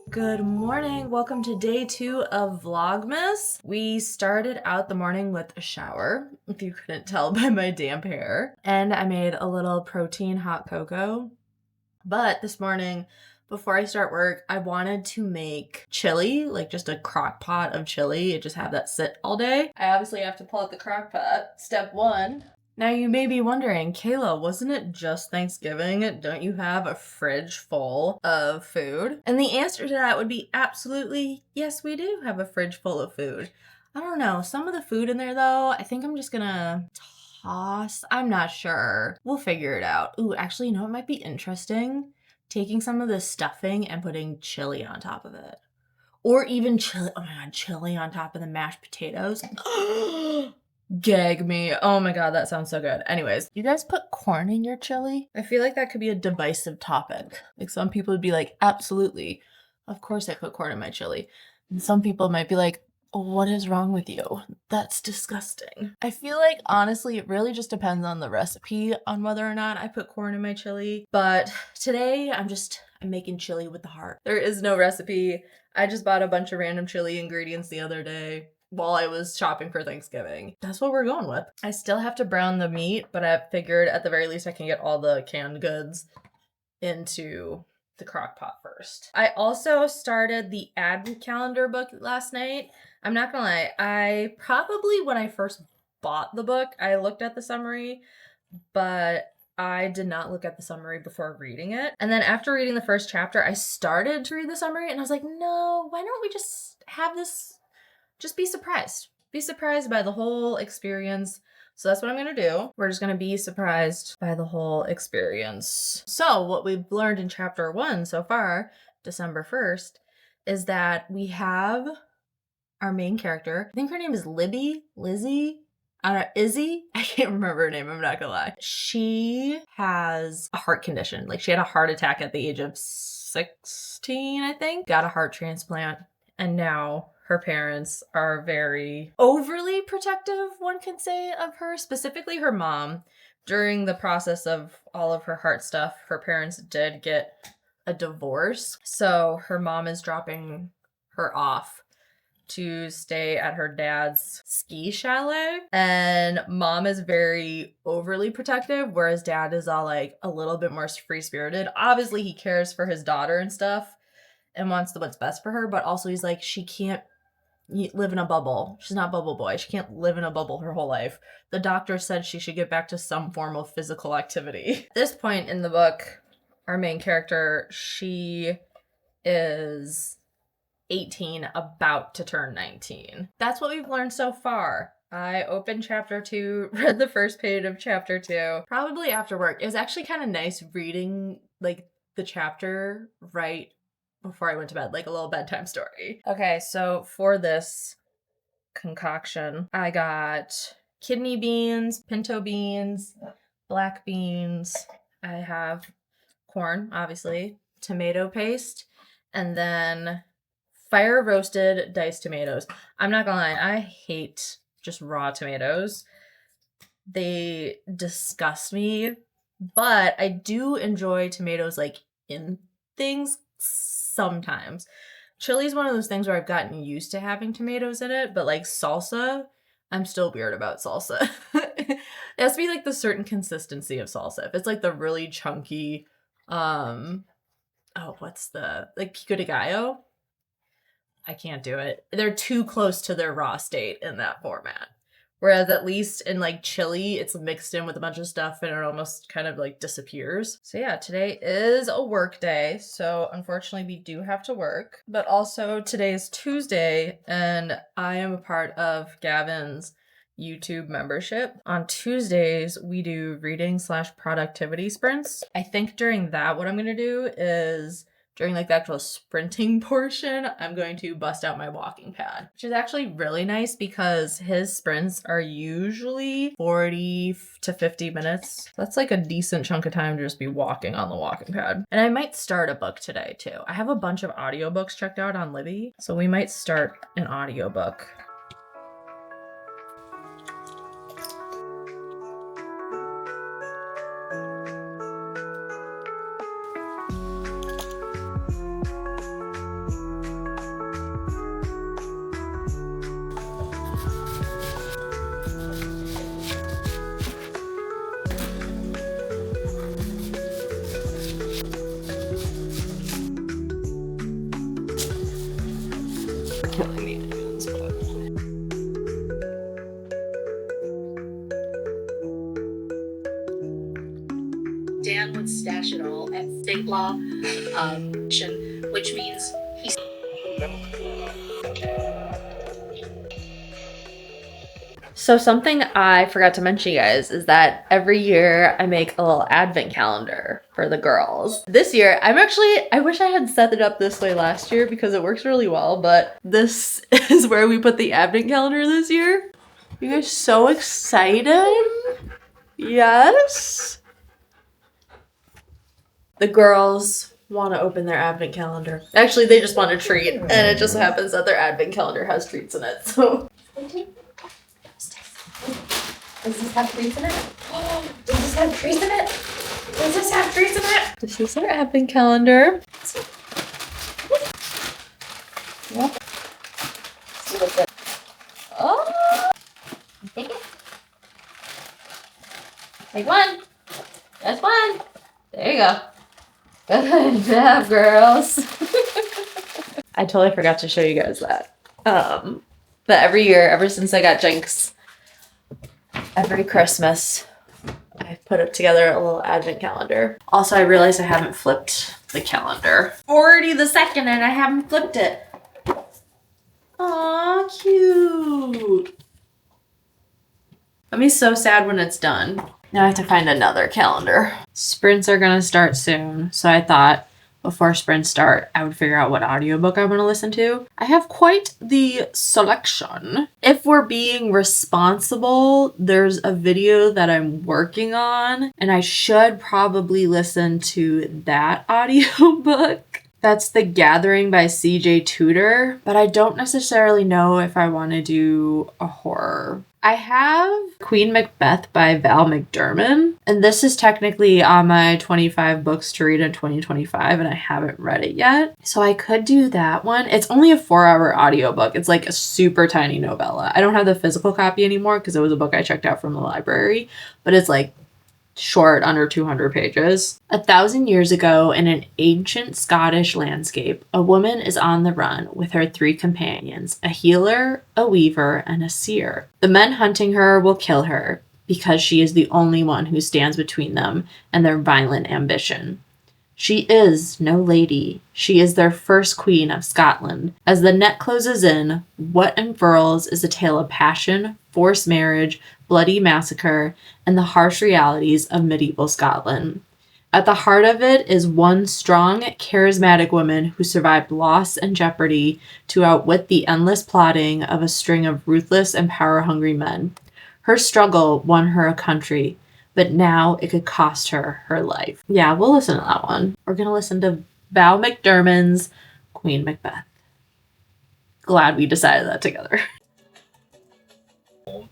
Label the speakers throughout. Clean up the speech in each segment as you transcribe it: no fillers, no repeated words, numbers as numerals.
Speaker 1: Good morning. Welcome to day 2 of Vlogmas. We started out the morning with a shower, if you couldn't tell by my damp hair, and I made a little protein hot cocoa. But this morning, before I start work, I wanted to make chili, like just a crock pot of chili and just have that sit all day. I obviously have to pull out the crock pot. Step 1. Now you may be wondering, Kayla, wasn't it just Thanksgiving? Don't you have a fridge full of food? And the answer to that would be absolutely, yes, we do have a fridge full of food. I don't know, some of the food in there though, I think I'm just gonna toss. I'm not sure. We'll figure it out. Ooh, actually, you know what might be interesting? Taking some of the stuffing and putting chili on top of it. Or even chili, oh my god, chili on top of the mashed potatoes. Gag me. Oh my god, that sounds so good. Anyways, you guys put corn in your chili? I feel like that could be a divisive topic. Like some people would be like, absolutely. Of course I put corn in my chili. And some people might be like, what is wrong with you? That's disgusting. I feel like honestly, it really just depends on the recipe on whether or not I put corn in my chili. But today I'm making chili with the heart. There is no recipe. I just bought a bunch of random chili ingredients the other day while I was shopping for Thanksgiving. That's what we're going with. I still have to brown the meat, but I figured at the very least I can get all the canned goods into the crock pot first. I also started the advent calendar book last night. I'm not gonna lie, I probably, when I first bought the book, I looked at the summary, but I did not look at the summary before reading it. And then after reading the first chapter, I started to read the summary and I was like, no, why don't we just have this, just be surprised. Be surprised by the whole experience. So that's what I'm gonna do. We're just gonna be surprised by the whole experience. So what we've learned in chapter 1 so far, December 1st, is that we have our main character. I think her name is Lizzie? Izzy? I can't remember her name, I'm not gonna lie. She has a heart condition. Like she had a heart attack at the age of 16, I think. Got a heart transplant, and now her parents are very overly protective, one can say, of her, specifically her mom. During the process of all of her heart stuff, her parents did get a divorce. So her mom is dropping her off to stay at her dad's ski chalet. And mom is very overly protective, whereas dad is all like a little bit more free-spirited. Obviously, he cares for his daughter and stuff and wants what's best for her, but also he's like, she can't live in a bubble. She's not bubble boy. She can't live in a bubble her whole life. The doctor said she should get back to some form of physical activity. At this point in the book, our main character, she is 18, about to turn 19. That's what we've learned so far. I opened chapter 2, read the first page of chapter 2, probably after work. It was actually kind of nice reading like the chapter right before I went to bed, like a little bedtime story. Okay, so for this concoction, I got kidney beans, pinto beans, black beans. I have corn, obviously, tomato paste, and then fire roasted diced tomatoes. I'm not gonna lie, I hate just raw tomatoes. They disgust me, but I do enjoy tomatoes like in things sometimes. Chili is one of those things where I've gotten used to having tomatoes in it, but like salsa, I'm still weird about salsa. It has to be like the certain consistency of salsa. If it's like the really chunky, what's the, like pico de gallo? I can't do it. They're too close to their raw state in that format. Whereas at least in like chili, it's mixed in with a bunch of stuff and it almost kind of like disappears. So yeah, today is a work day. So unfortunately we do have to work, but also today is Tuesday and I am a part of Gavin's YouTube membership. On Tuesdays, we do reading/productivity sprints. I think during that, what I'm going to do is during like the actual sprinting portion, I'm going to bust out my walking pad, which is actually really nice because his sprints are usually 40 to 50 minutes. That's like a decent chunk of time to just be walking on the walking pad. And I might start a book today too. I have a bunch of audiobooks checked out on Libby, so we might start an audiobook. Killing me hands, but
Speaker 2: Dan would stash it all at state law, which means he's.
Speaker 1: So something I forgot to mention, you guys, is that every year I make a little advent calendar for the girls. This year, I wish I had set it up this way last year because it works really well, but this is where we put the advent calendar this year. You guys so excited? Yes? The girls want to open their advent calendar. Actually, they just want a treat, and it just happens that their advent calendar has treats in it, so.
Speaker 2: Does this have treats in it? Oh, does this have treats in it? Does this have treats in it?
Speaker 1: This is our advent calendar.
Speaker 2: Yep. See what's it.
Speaker 1: Oh!
Speaker 2: Take it.
Speaker 1: Take one. Just one. There you go. Good job, girls. I totally forgot to show you guys that. But every year, ever since I got Jinx, every Christmas, I put up together a little advent calendar. Also, I realized I haven't flipped the calendar. Already the second and I haven't flipped it. Aw, cute. I'll be so sad when it's done. Now I have to find another calendar. Sprints are gonna start soon, so I thought before sprints start, I would figure out what audiobook I want to listen to. I have quite the selection. If we're being responsible, there's a video that I'm working on, and I should probably listen to that audiobook. That's The Gathering by CJ Tudor, but I don't necessarily know if I want to do a horror. I have Queen Macbeth by Val McDermid, and this is technically on my 25 books to read in 2025, and I haven't read it yet. So I could do that one. It's only a 4-hour audiobook. It's like a super tiny novella. I don't have the physical copy anymore because it was a book I checked out from the library, but it's like short, under 200 pages. 1,000 years ago, in an ancient Scottish landscape, a woman is on the run with her 3 companions, a healer, a weaver, and a seer. The men hunting her will kill her because she is the only one who stands between them and their violent ambition. She is no lady. She is their first queen of Scotland. As the net closes in, what unfurls is a tale of passion, forced marriage, bloody massacre, and the harsh realities of medieval Scotland. At the heart of it is one strong, charismatic woman who survived loss and jeopardy to outwit the endless plotting of a string of ruthless and power-hungry men. Her struggle won her a country, but now it could cost her her life. Yeah, we'll listen to that one. We're going to listen to Val McDermid's Queen Macbeth. Glad we decided that together.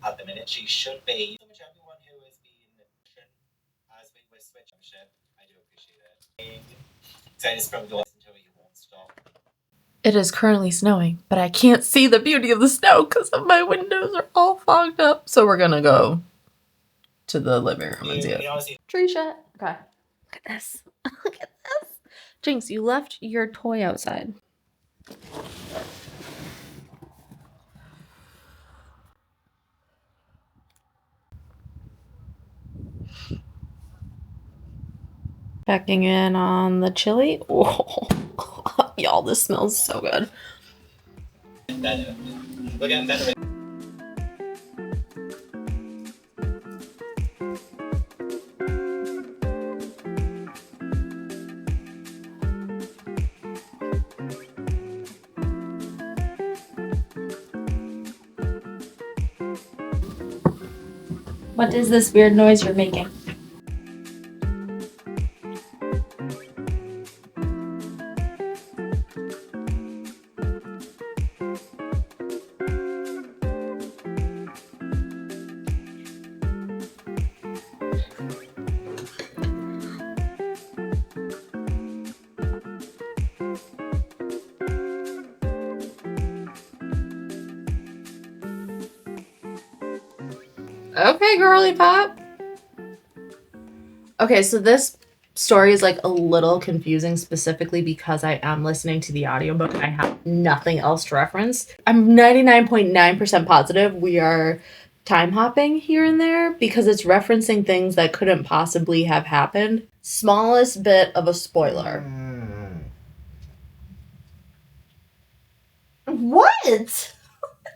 Speaker 3: At the minute, she should be. Everyone who has been as we were switching ship, I do appreciate it. So I just probably don't listen to it, you won't stop.
Speaker 1: It is currently snowing, but I can't see the beauty of the snow because my windows are all fogged up. So we're gonna go to the living room and see it. Tree shut. Okay. Look at this. Look at this. Jinx, you left your toy outside. Checking in on the chili. Oh, y'all, this smells so good.
Speaker 3: Better. We're getting better.
Speaker 1: What is this weird noise you're making? Okay, girly pop. Okay, so this story is like a little confusing specifically because I am listening to the audiobook and I have nothing else to reference. I'm 99.9% positive we are time hopping here and there because it's referencing things that couldn't possibly have happened. Smallest bit of a spoiler. What?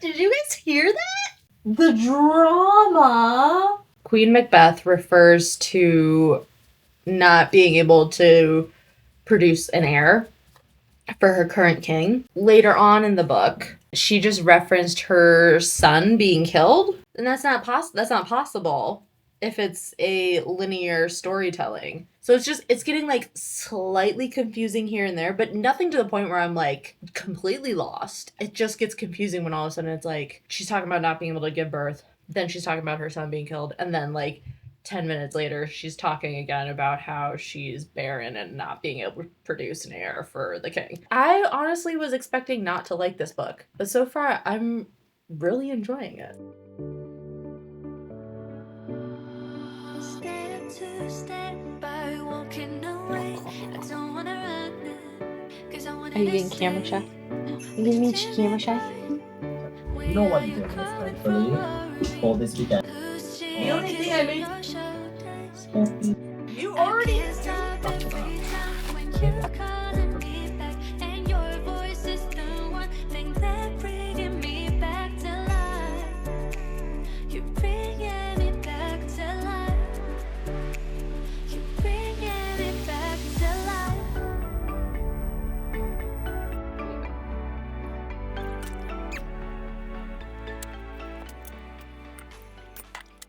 Speaker 1: Did you guys hear that? The drama. Queen Macbeth refers to not being able to produce an heir for her current king. Later on in the book, she just referenced her son being killed, and that's not possible if it's a linear storytelling. So it's getting like slightly confusing here and there, but nothing to the point where I'm like completely lost. It just gets confusing when all of a sudden it's like she's talking about not being able to give birth, then she's talking about her son being killed, and then like 10 minutes later, she's talking again about how she's barren and not being able to produce an heir for the king. I honestly was expecting not to like this book, but so far I'm really enjoying it. Are you getting camera shy? Are you getting camera shy?
Speaker 3: You know what you're doing this thankfully for this weekend.
Speaker 1: The only thing I made. You already.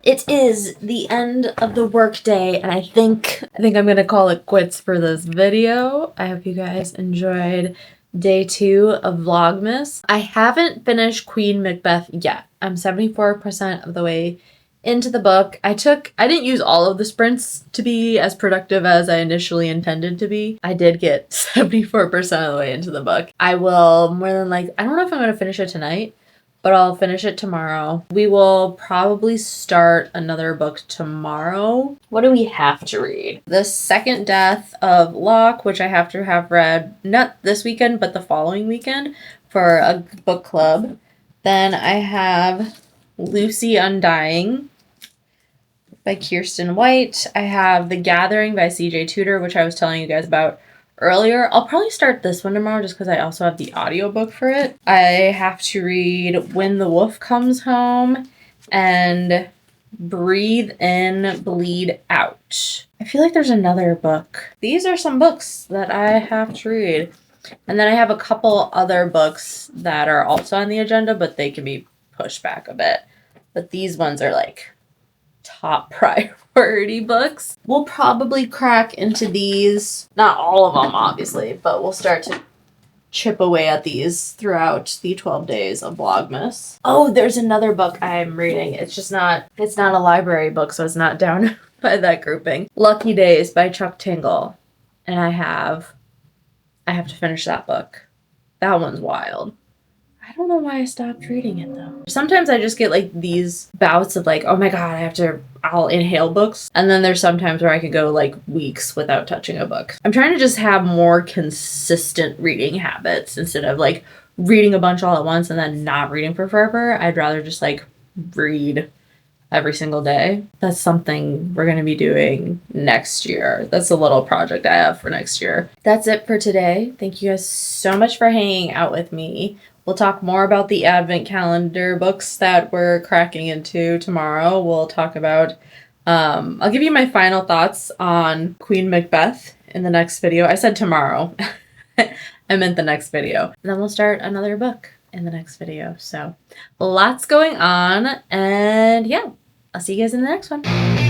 Speaker 1: It is the end of the workday, and I think I'm gonna call it quits for this video. I hope you guys enjoyed day 2 of Vlogmas. I haven't finished Queen Macbeth yet. I'm 74% of the way into the book. I didn't use all of the sprints to be as productive as I initially intended to be. I did get 74% of the way into the book. I will more than like, I don't know if I'm gonna finish it tonight, but I'll finish it tomorrow. We will probably start another book tomorrow. What do we have to read? The Second Death of Locke, which I have to have read not this weekend, but the following weekend for a book club. Then I have Lucy Undying by Kirsten White. I have The Gathering by CJ Tudor, which I was telling you guys about earlier. I'll probably start this one tomorrow just because I also have the audiobook for it. I have to read When the Wolf Comes Home and Breathe In, Bleed Out. I feel like there's another book. These are some books that I have to read. And then I have a couple other books that are also on the agenda, but they can be pushed back a bit. But these ones are like top priority books. We'll probably crack into these, not all of them obviously, but we'll start to chip away at these throughout the 12 days of Vlogmas. Oh, there's another book I'm reading. It's not a library book, so it's not down by that grouping. Lucky Days by Chuck Tingle. And I have to finish that book. That one's wild. I don't know why I stopped reading it though. Sometimes I just get like these bouts of like, oh my god, I'll inhale books. And then there's sometimes where I could go like weeks without touching a book. I'm trying to just have more consistent reading habits instead of like reading a bunch all at once and then not reading for forever. I'd rather just like read every single day. That's something we're going to be doing next year. That's a little project I have for next year. That's it for today. Thank you guys so much for hanging out with me. We'll talk more about the advent calendar books that we're cracking into tomorrow. We'll talk about, I'll give you my final thoughts on Queen Macbeth in the next video. I said tomorrow. I meant the next video. And then we'll start another book in the next video. So lots going on. And yeah, I'll see you guys in the next one.